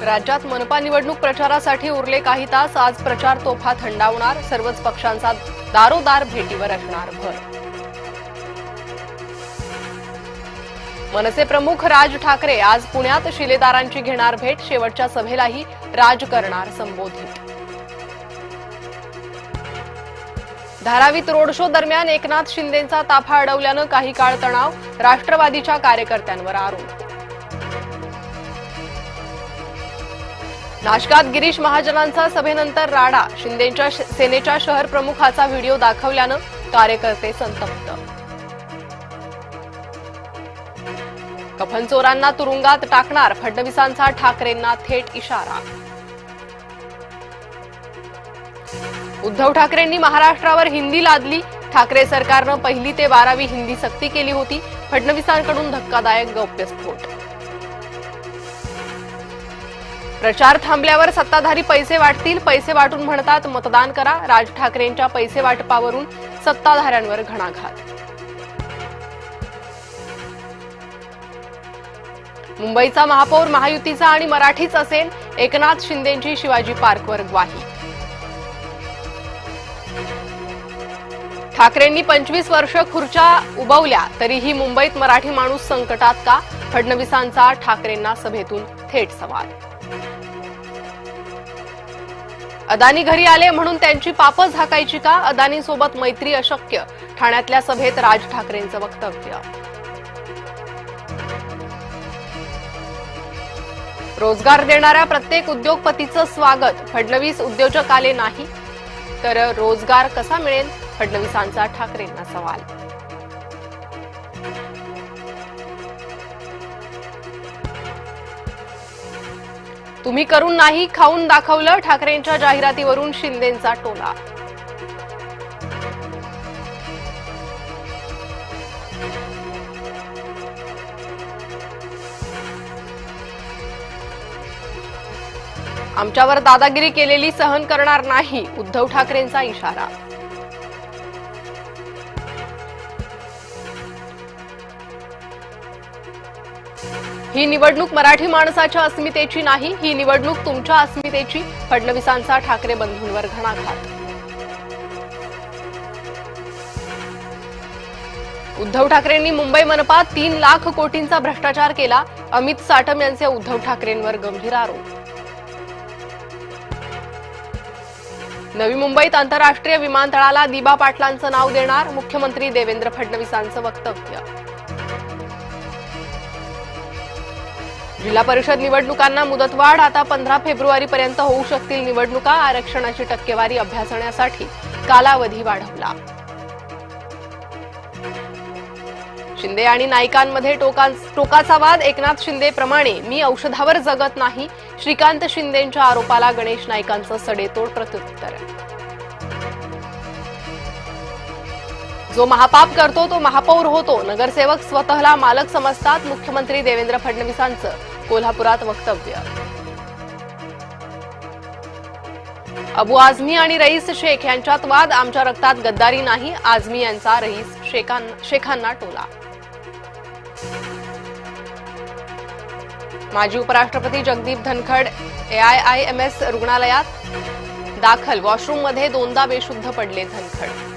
राज्यात मनपा निवडणूक प्रचारासाठी उरले काही तास. आज प्रचार तोफा थंडावणार. सर्वच पक्षांचा दारोदार भेटीवर असणार भर. मनसे प्रमुख राज ठाकरे आज पुण्यात शिलेदारांची घेणार भेट. शेवटच्या सभेलाही राज करणार संबोधित. धारावीत रोड शो दरम्यान एकनाथ शिंदेंचा ताफा अडवल्यानं काही काळ तणाव. राष्ट्रवादीच्या कार्यकर्त्यांवर आरोप. नाशकात गिरीश महाजनांचा सभेनंतर राडा. शिंदेंच्या सेनेच्या शहर प्रमुखाचा व्हिडिओ दाखवल्यानं कार्यकर्ते संतप्त. कफनचोरांना तुरुंगात टाकणार. फडणवीसांचा ठाकरेंना थेट इशारा. उद्धव ठाकरेंनी महाराष्ट्रावर हिंदी लादली. ठाकरे सरकारनं 1ली ते 12वी हिंदी सक्ती केली होती. फडणवीसांकडून धक्कादायक गौप्यस्फोट. प्रचार थांबल्यावर सत्ताधारी पैसे वाटतील. पैसे वाटून म्हणतात मतदान करा. राज ठाकरेंच्या पैसे वाटपावरून सत्ताधाऱ्यांवर घणाघात. मुंबईचा महापौर महायुतीचा आणि मराठीच असेल. एकनाथ शिंदेंची शिवाजी पार्कवर ग्वाही. ठाकरेंनी 25 वर्ष खुर्च्या उभवल्या तरीही मुंबईत मराठी माणूस संकटात का? फडणवीसांचा ठाकरेंना सभेतून थेट सवाल. अदानी घरी आले म्हणून त्यांची पापं झाकायची का? अदानीसोबत मैत्री अशक्य. ठाण्यातल्या सभेत राज ठाकरेंचं वक्तव्य. रोजगार देणाऱ्या प्रत्येक उद्योगपतीचं स्वागत. फडणवीस उद्योजक आले नाही तर रोजगार कसा मिळेल? फडणवीसांचा ठाकरेंना सवाल. तुम्ही करून नाही खाऊन दाखवलं. ठाकरेंच्या जाहिरातीवरून शिंदेंचा टोला. आमच्यावर दादागिरी केलेली सहन करणार नाही. उद्धव ठाकरेंचा इशारा. ही निवडणूक मराठी माणसाच्या अस्मितेची नाही. ही निवडणूक तुमच्या अस्मितेची. फडणवीसांचा ठाकरे बंधूंवर घणाघात. उद्धव ठाकरेंनी मुंबई मनपात 3 लाख कोटींचा भ्रष्टाचार केला. अमित साटम यांचे उद्धव ठाकरेंवर गंभीर आरोप. नवी मुंबईत आंतरराष्ट्रीय विमानतळाला दिबा पाटलांचं नाव देणार. मुख्यमंत्री देवेंद्र फडणवीसांचं वक्तव्य. जिल्हा परिषद निवडणुकांना मुदतवाढ. आता 15 फेब्रुवारीपर्यंत होऊ शकतील निवडणुका. आरक्षणाची टक्केवारी अभ्यासण्यासाठी कालावधी वाढवला. शिंदे आणि नाईकांमध्ये टोकाचा वाद. एकनाथ शिंदेप्रमाणे मी औषधावर जगत नाही. श्रीकांत शिंदेंच्या आरोपाला गणेश नाईकांचं सडेतोड प्रत्युत्तर. जो महापाप करतो तो महापौर होतो. नगरसेवक स्वतःला मालक समजतात. मुख्यमंत्री देवेंद्र फडणवीसांचं कोल्हापुरात वक्तव्य. अबू आझमी आणि रईस शेख यांच्यात वाद. आमच्या रक्तात गद्दारी नाही. आझमी यांचा रईस शेखांना टोला. माजी उपराष्ट्रपती जगदीप धनखड AIIMS रुग्णालयात दाखल. वॉशरूममध्ये 2दा बेशुद्ध पडले धनखड.